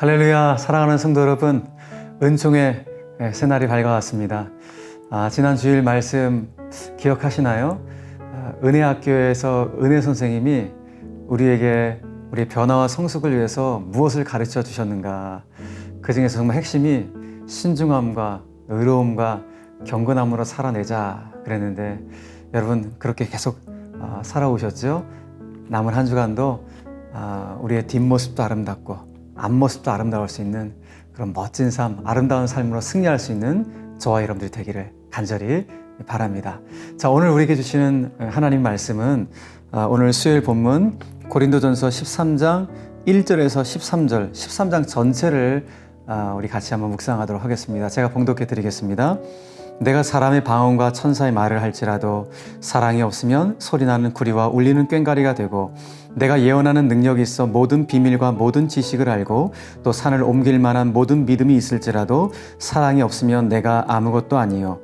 할렐루야, 사랑하는 성도 여러분, 은총의 새날이 밝아왔습니다. 지난 주일 말씀 기억하시나요? 은혜학교에서 은혜 선생님이 우리에게 우리의 변화와 성숙을 위해서 무엇을 가르쳐 주셨는가? 그 중에서 정말 핵심이 신중함과 의로움과 경건함으로 살아내자 그랬는데, 여러분 그렇게 계속 살아오셨죠? 남은 한 주간도 우리의 뒷모습도 아름답고 앞모습도 아름다울 수 있는 그런 멋진 삶, 아름다운 삶으로 승리할 수 있는 저와 여러분들이 되기를 간절히 바랍니다. 자, 오늘 우리에게 주시는 하나님 말씀은 오늘 수요일 본문 고린도전서 13장 1절에서 13절, 13장 전체를 우리 같이 한번 묵상하도록 하겠습니다. 제가 봉독해 드리겠습니다. 내가 사람의 방언과 천사의 말을 할지라도 사랑이 없으면 소리나는 구리와 울리는 꽹과리가 되고, 내가 예언하는 능력이 있어 모든 비밀과 모든 지식을 알고 또 산을 옮길 만한 모든 믿음이 있을지라도 사랑이 없으면 내가 아무것도 아니요.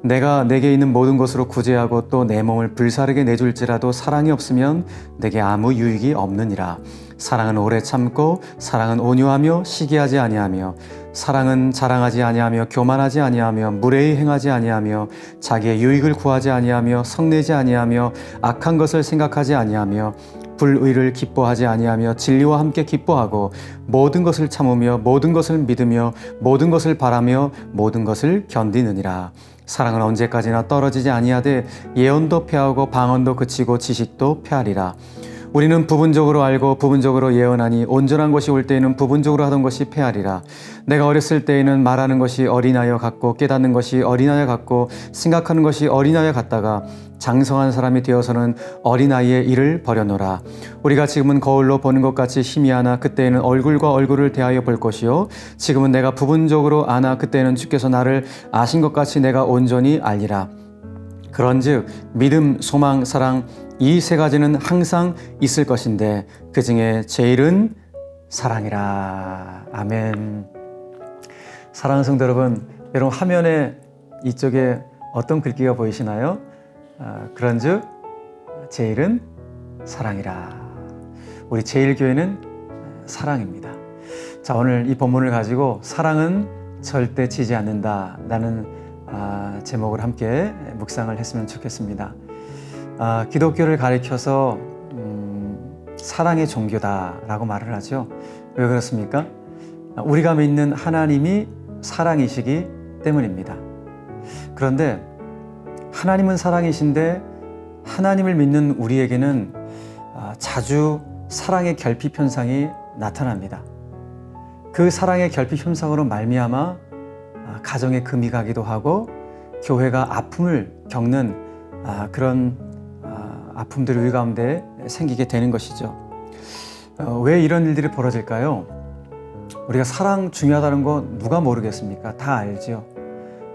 내가 내게 있는 모든 것으로 구제하고 또 내 몸을 불사르게 내줄지라도 사랑이 없으면 내게 아무 유익이 없느니라. 사랑은 오래 참고 사랑은 온유하며 시기하지 아니하며 사랑은 자랑하지 아니하며 교만하지 아니하며 무례히 행하지 아니하며 자기의 유익을 구하지 아니하며 성내지 아니하며 악한 것을 생각하지 아니하며 불의를 기뻐하지 아니하며 진리와 함께 기뻐하고 모든 것을 참으며 모든 것을 믿으며 모든 것을 바라며 모든 것을 견디느니라. 사랑은 언제까지나 떨어지지 아니하되 예언도 패하고 방언도 그치고 지식도 패하리라. 우리는 부분적으로 알고 부분적으로 예언하니 온전한 것이 올 때에는 부분적으로 하던 것이 패하리라. 내가 어렸을 때에는 말하는 것이 어린아이와 같고 깨닫는 것이 어린아이와 같고 생각하는 것이 어린아이와 같다가 장성한 사람이 되어서는 어린아이의 일을 버려놓으라. 우리가 지금은 거울로 보는 것 같이 희미하나 그때에는 얼굴과 얼굴을 대하여 볼 것이요 지금은 내가 부분적으로 아나 그때에는 주께서 나를 아신 것 같이 내가 온전히 알리라. 그런즉 믿음, 소망, 사랑 이 세 가지는 항상 있을 것인데 그 중에 제일은 사랑이라. 아멘. 사랑하는 성도 여러분, 여러분 화면에 이쪽에 어떤 글귀가 보이시나요? 그런즉 제일은 사랑이라. 우리 제일교회는 사랑입니다. 자, 오늘 이 본문을 가지고 사랑은 절대 지지 않는다라는 제목을 함께 묵상을 했으면 좋겠습니다. 기독교를 가리켜서 사랑의 종교다라고 말을 하죠. 왜 그렇습니까? 우리가 믿는 하나님이 사랑이시기 때문입니다. 그런데 하나님은 사랑이신데 하나님을 믿는 우리에게는 자주 사랑의 결핍 현상이 나타납니다. 그 사랑의 결핍 현상으로 말미암아 가정에 금이 가기도 하고 교회가 아픔을 겪는 그런 아픔들이 우리 가운데 생기게 되는 것이죠. 왜 이런 일들이 벌어질까요? 우리가 사랑 중요하다는 거 누가 모르겠습니까? 다 알죠.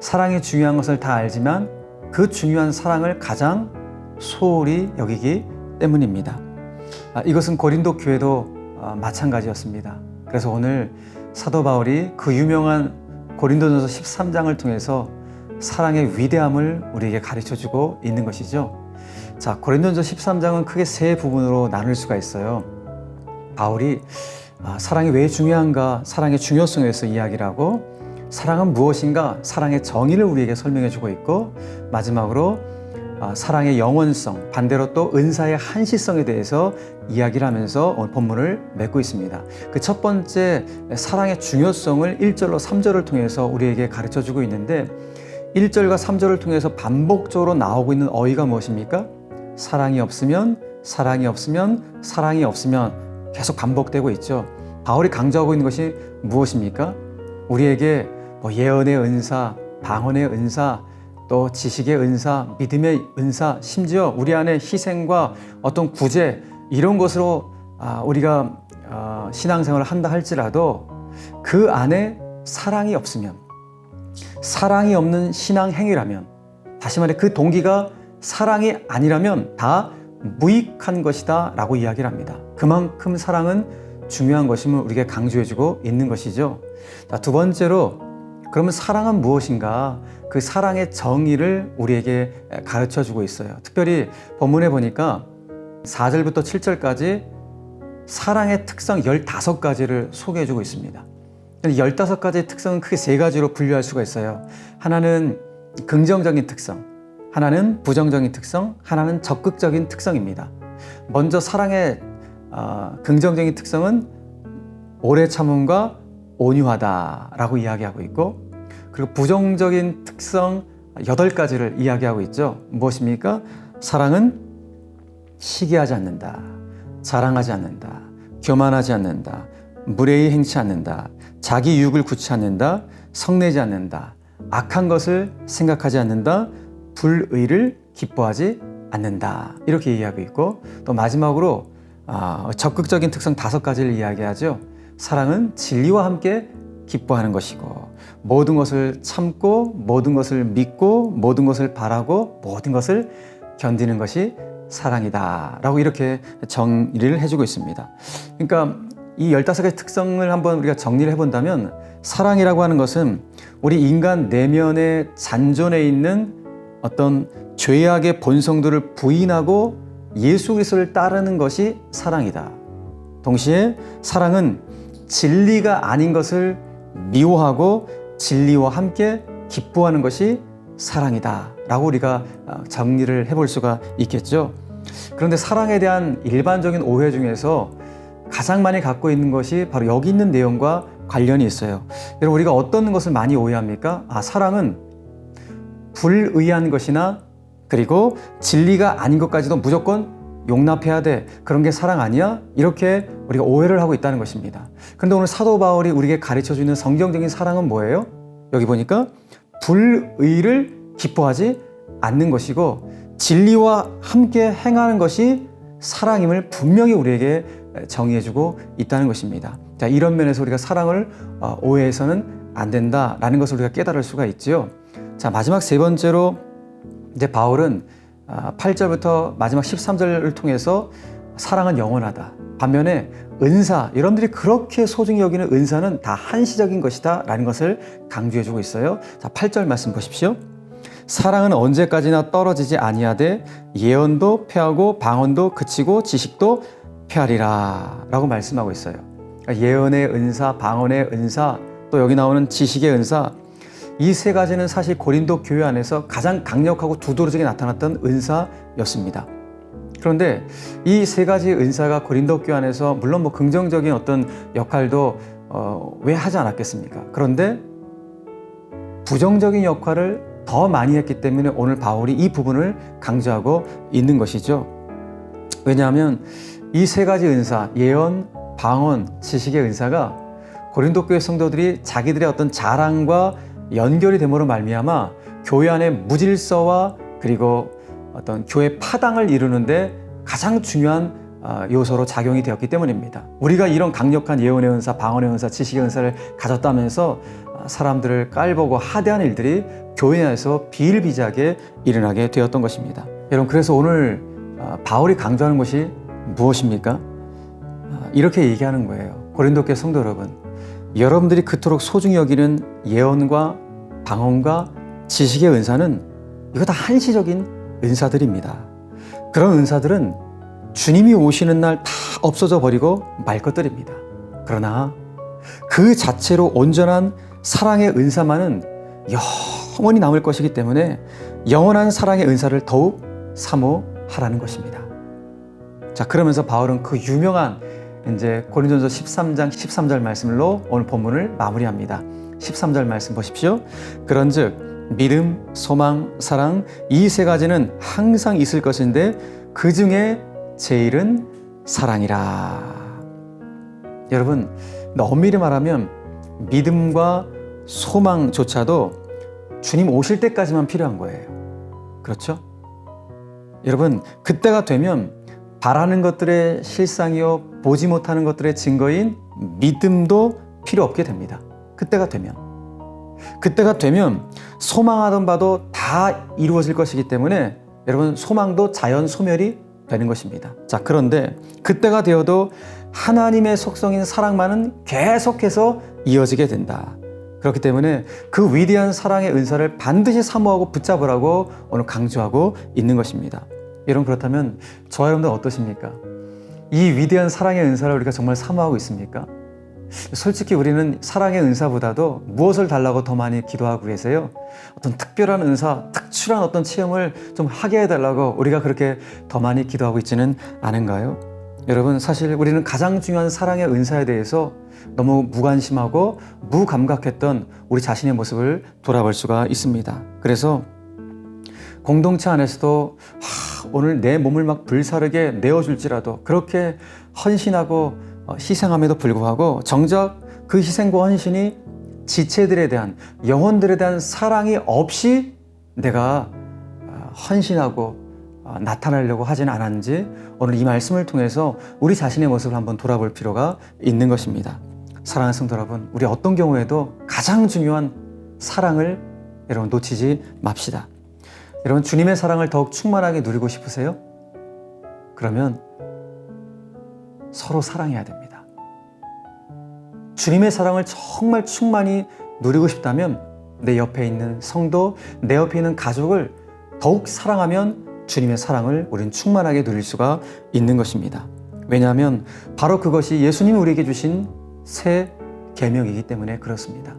사랑이 중요한 것을 다 알지만 그 중요한 사랑을 가장 소홀히 여기기 때문입니다. 이것은 고린도 교회도 마찬가지였습니다. 그래서 오늘 사도 바울이 그 유명한 고린도전서 13장을 통해서 사랑의 위대함을 우리에게 가르쳐주고 있는 것이죠. 자, 고린도전서 13장은 크게 세 부분으로 나눌 수가 있어요. 바울이 사랑이 왜 중요한가, 사랑의 중요성에 대해서 이야기를 하고, 사랑은 무엇인가, 사랑의 정의를 우리에게 설명해 주고 있고, 마지막으로 사랑의 영원성, 반대로 또 은사의 한시성에 대해서 이야기를 하면서 오늘 본문을 맺고 있습니다. 그 첫 번째 사랑의 중요성을 1절로 3절을 통해서 우리에게 가르쳐 주고 있는데, 1절과 3절을 통해서 반복적으로 나오고 있는 어휘가 무엇입니까? 사랑이 없으면, 사랑이 없으면, 사랑이 없으면 계속 반복되고 있죠. 바울이 강조하고 있는 것이 무엇입니까? 우리에게 예언의 은사, 방언의 은사, 또 지식의 은사, 믿음의 은사, 심지어 우리 안에 희생과 어떤 구제, 이런 것으로 우리가 신앙생활을 한다 할지라도 그 안에 사랑이 없으면, 사랑이 없는 신앙 행위라면, 다시 말해 그 동기가 사랑이 아니라면 다 무익한 것이다 라고 이야기를 합니다. 그만큼 사랑은 중요한 것임을 우리에게 강조해주고 있는 것이죠. 자, 두 번째로 그러면 사랑은 무엇인가? 그 사랑의 정의를 우리에게 가르쳐주고 있어요. 특별히 본문에 보니까 4절부터 7절까지 사랑의 특성 15가지를 소개해주고 있습니다. 15가지의 특성은 크게 3가지로 분류할 수가 있어요. 하나는 긍정적인 특성, 하나는 부정적인 특성, 하나는 적극적인 특성입니다. 먼저 사랑의 긍정적인 특성은 오래 참음과 온유하다라고 이야기하고 있고, 그리고 부정적인 특성 8가지를 이야기하고 있죠. 무엇입니까? 사랑은 시기하지 않는다, 자랑하지 않는다, 교만하지 않는다, 무례히 행치 않는다, 자기 유익을 굳지 않는다, 성내지 않는다, 악한 것을 생각하지 않는다, 불의를 기뻐하지 않는다. 이렇게 이야기하고 있고, 또 마지막으로 적극적인 특성 5가지를 이야기하죠. 사랑은 진리와 함께 기뻐하는 것이고, 모든 것을 참고, 모든 것을 믿고, 모든 것을 바라고, 모든 것을 견디는 것이 사랑이다 라고 이렇게 정리를 해주고 있습니다. 그러니까 이 15가지 특성을 한번 우리가 정리를 해본다면, 사랑이라고 하는 것은 우리 인간 내면의 잔존에 있는 어떤 죄악의 본성들을 부인하고 예수 그리스도를 따르는 것이 사랑이다. 동시에 사랑은 진리가 아닌 것을 미워하고 진리와 함께 기뻐하는 것이 사랑이다 라고 우리가 정리를 해볼 수가 있겠죠. 그런데 사랑에 대한 일반적인 오해 중에서 가장 많이 갖고 있는 것이 바로 여기 있는 내용과 관련이 있어요. 여러분, 우리가 어떤 것을 많이 오해합니까? 사랑은 불의한 것이나 그리고 진리가 아닌 것까지도 무조건 용납해야 돼, 그런 게 사랑 아니야? 이렇게 우리가 오해를 하고 있다는 것입니다. 그런데 오늘 사도 바울이 우리에게 가르쳐주는 성경적인 사랑은 뭐예요? 여기 보니까 불의를 기뻐하지 않는 것이고 진리와 함께 행하는 것이 사랑임을 분명히 우리에게 정의해주고 있다는 것입니다. 자, 이런 면에서 우리가 사랑을 오해해서는 안 된다라는 것을 우리가 깨달을 수가 있지요. 자, 마지막 3번째로 이제 바울은 8절부터 마지막 13절을 통해서 사랑은 영원하다, 반면에 은사, 여러분들이 그렇게 소중히 여기는 은사는 다 한시적인 것이다 라는 것을 강조해주고 있어요. 자, 8절 말씀 보십시오. 사랑은 언제까지나 떨어지지 아니하되 예언도 패하고 방언도 그치고 지식도 패하리라 라고 말씀하고 있어요. 그러니까 예언의 은사, 방언의 은사, 또 여기 나오는 지식의 은사, 이 3가지는 사실 고린도 교회 안에서 가장 강력하고 두드러지게 나타났던 은사였습니다. 그런데 이 3가지 은사가 고린도 교회 안에서 물론 긍정적인 어떤 역할도 왜 하지 않았겠습니까? 그런데 부정적인 역할을 더 많이 했기 때문에 오늘 바울이 이 부분을 강조하고 있는 것이죠. 왜냐하면 이 3가지 은사, 예언, 방언, 지식의 은사가 고린도 교회 성도들이 자기들의 어떤 자랑과 연결이 됨으로 말미암아 교회 안의 무질서와 그리고 어떤 교회 파당을 이루는데 가장 중요한 요소로 작용이 되었기 때문입니다. 우리가 이런 강력한 예언의 은사, 방언의 은사, 지식의 은사를 가졌다면서 사람들을 깔보고 하대하는 일들이 교회 안에서 비일비재하게 일어나게 되었던 것입니다. 여러분, 그래서 오늘 바울이 강조하는 것이 무엇입니까? 이렇게 얘기하는 거예요. 고린도 교회 성도 여러분, 여러분들이 그토록 소중히 여기는 예언과 방언과 지식의 은사는 이거 다 한시적인 은사들입니다. 그런 은사들은 주님이 오시는 날 다 없어져 버리고 말 것들입니다. 그러나 그 자체로 온전한 사랑의 은사만은 영원히 남을 것이기 때문에 영원한 사랑의 은사를 더욱 사모하라는 것입니다. 자, 그러면서 바울은 그 유명한 이제 고린도전서 13장 13절 말씀으로 오늘 본문을 마무리합니다. 13절 말씀 보십시오. 그런즉 믿음, 소망, 사랑 이 3가지는 항상 있을 것인데 그 중에 제일은 사랑이라. 여러분, 엄밀히 말하면 믿음과 소망조차도 주님 오실 때까지만 필요한 거예요. 그렇죠? 여러분, 그때가 되면 바라는 것들의 실상이요 보지 못하는 것들의 증거인 믿음도 필요 없게 됩니다. 그때가 되면 소망하던 바도 다 이루어질 것이기 때문에 여러분, 소망도 자연 소멸이 되는 것입니다. 자, 그런데 그때가 되어도 하나님의 속성인 사랑만은 계속해서 이어지게 된다. 그렇기 때문에 그 위대한 사랑의 은사를 반드시 사모하고 붙잡으라고 오늘 강조하고 있는 것입니다. 여러분, 그렇다면 저와 여러분들 어떠십니까? 이 위대한 사랑의 은사를 우리가 정말 사모하고 있습니까? 솔직히 우리는 사랑의 은사보다도 무엇을 달라고 더 많이 기도하고 계세요? 어떤 특별한 은사, 특출한 어떤 체험을 좀 하게 해달라고 우리가 그렇게 더 많이 기도하고 있지는 않은가요? 여러분, 사실 우리는 가장 중요한 사랑의 은사에 대해서 너무 무관심하고 무감각했던 우리 자신의 모습을 돌아볼 수가 있습니다. 그래서 공동체 안에서도 오늘 내 몸을 막 불사르게 내어줄지라도 그렇게 헌신하고 희생함에도 불구하고 정작 그 희생과 헌신이 지체들에 대한, 영혼들에 대한 사랑이 없이 내가 헌신하고 나타나려고 하지는 않았는지 오늘 이 말씀을 통해서 우리 자신의 모습을 한번 돌아볼 필요가 있는 것입니다. 사랑하는 성도 여러분, 우리 어떤 경우에도 가장 중요한 사랑을 여러분 놓치지 맙시다. 여러분, 주님의 사랑을 더욱 충만하게 누리고 싶으세요? 그러면 서로 사랑해야 됩니다. 주님의 사랑을 정말 충만히 누리고 싶다면 내 옆에 있는 성도, 내 옆에 있는 가족을 더욱 사랑하면 주님의 사랑을 우리는 충만하게 누릴 수가 있는 것입니다. 왜냐하면 바로 그것이 예수님이 우리에게 주신 새 계명이기 때문에 그렇습니다.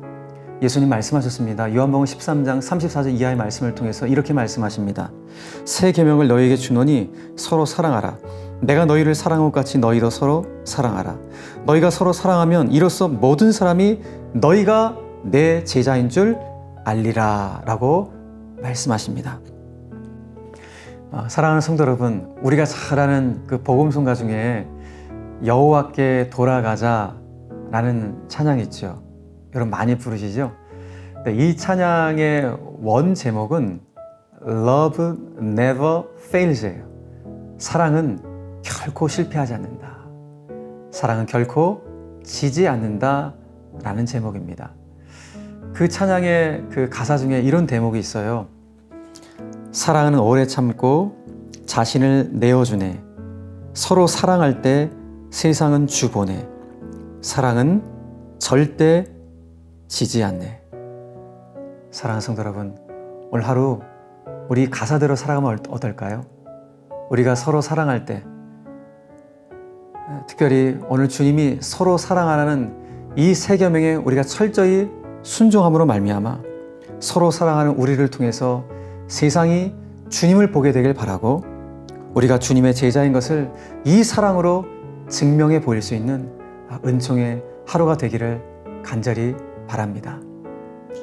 예수님 말씀하셨습니다. 요한복음 13장 34절 이하의 말씀을 통해서 이렇게 말씀하십니다. 새 계명을 너희에게 주노니 서로 사랑하라. 내가 너희를 사랑한 것 같이 너희도 서로 사랑하라. 너희가 서로 사랑하면 이로써 모든 사람이 너희가 내 제자인 줄 알리라 라고 말씀하십니다. 사랑하는 성도 여러분, 우리가 잘 아는 그 복음송가 중에 여호와께 돌아가자 라는 찬양이 있죠. 여러분 많이 부르시죠? 이 찬양의 원 제목은 Love Never Fails예요. 사랑은 결코 실패하지 않는다. 사랑은 결코 지지 않는다 라는 제목입니다. 그 찬양의 그 가사 중에 이런 대목이 있어요. 사랑은 오래 참고 자신을 내어주네. 서로 사랑할 때 세상은 주보네. 사랑은 절대 지지 않네. 사랑하는 성도 여러분, 오늘 하루 우리 가사대로 살아가면 어떨까요? 우리가 서로 사랑할 때, 특별히 오늘 주님이 서로 사랑하라는 이 세 계명에 우리가 철저히 순종함으로 말미암아 서로 사랑하는 우리를 통해서 세상이 주님을 보게 되길 바라고 우리가 주님의 제자인 것을 이 사랑으로 증명해 보일 수 있는 은총의 하루가 되기를 간절히 바랍니다.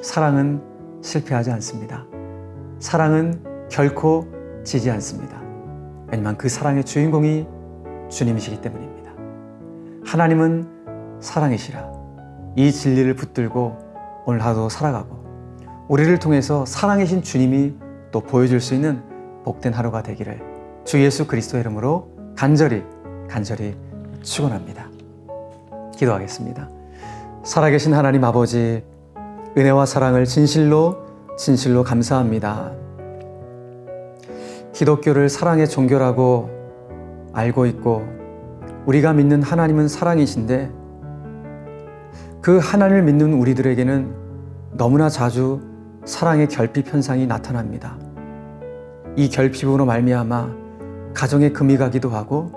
사랑은 실패하지 않습니다. 사랑은 결코 지지 않습니다. 왜냐하면 그 사랑의 주인공이 주님이시기 때문입니다. 하나님은 사랑이시라. 이 진리를 붙들고 오늘 하루 살아가고 우리를 통해서 사랑이신 주님이 또 보여줄 수 있는 복된 하루가 되기를 주 예수 그리스도의 이름으로 간절히 축원합니다. 기도하겠습니다. 살아계신 하나님 아버지, 은혜와 사랑을 진실로 감사합니다. 기독교를 사랑의 종교라고 알고 있고 우리가 믿는 하나님은 사랑이신데 그 하나님을 믿는 우리들에게는 너무나 자주 사랑의 결핍 현상이 나타납니다. 이 결핍으로 말미암아 가정에 금이 가기도 하고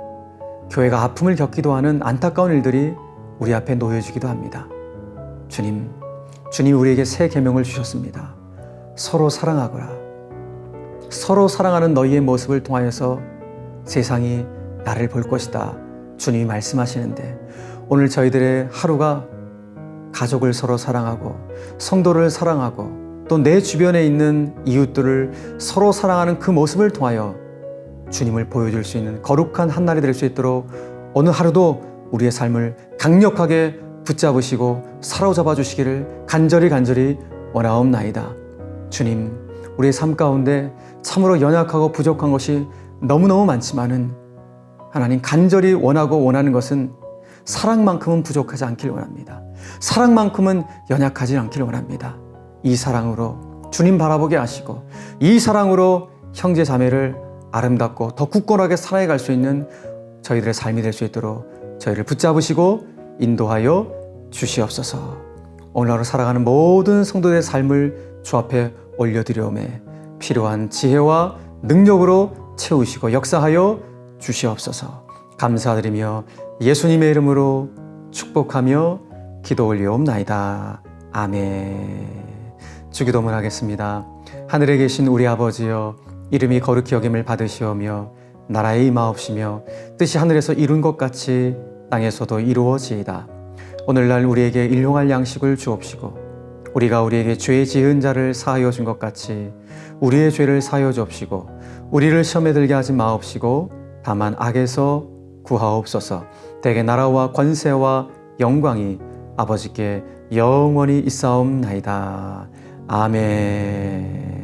교회가 아픔을 겪기도 하는 안타까운 일들이 우리 앞에 놓여지기도 합니다. 주님 우리에게 새 계명을 주셨습니다. 서로 사랑하거라. 서로 사랑하는 너희의 모습을 통하여서 세상이 나를 볼 것이다. 주님이 말씀하시는데 오늘 저희들의 하루가 가족을 서로 사랑하고 성도를 사랑하고 또 내 주변에 있는 이웃들을 서로 사랑하는 그 모습을 통하여 주님을 보여줄 수 있는 거룩한 한날이 될 수 있도록 오늘 하루도 우리의 삶을 강력하게 붙잡으시고 사로잡아 주시기를 간절히 원하옵나이다. 주님, 우리의 삶 가운데 참으로 연약하고 부족한 것이 너무너무 많지만은 하나님 간절히 원하고 원하는 것은 사랑만큼은 부족하지 않길 원합니다. 사랑만큼은 연약하지 않길 원합니다. 이 사랑으로 주님 바라보게 하시고 이 사랑으로 형제 자매를 아름답고 더 굳건하게 사랑해갈 수 있는 저희들의 삶이 될 수 있도록 저희를 붙잡으시고 인도하여 주시옵소서. 오늘 하루 살아가는 모든 성도들의 삶을 주 앞에 올려드려오매 필요한 지혜와 능력으로 채우시고 역사하여 주시옵소서. 감사드리며 예수님의 이름으로 축복하며 기도 올리옵나이다. 아멘. 주기도문 하겠습니다. 하늘에 계신 우리 아버지여, 이름이 거룩히 여김을 받으시오며 나라의 임하옵시며 뜻이 하늘에서 이룬 것 같이 땅에서도 이루어지이다. 오늘날 우리에게 일용할 양식을 주옵시고 우리가 우리에게 죄 지은 자를 사하여 준 것 같이 우리의 죄를 사하여 주옵시고 우리를 시험에 들게 하지 마옵시고 다만 악에서 구하옵소서. 대개 나라와 권세와 영광이 아버지께 영원히 있사옵나이다. 아멘.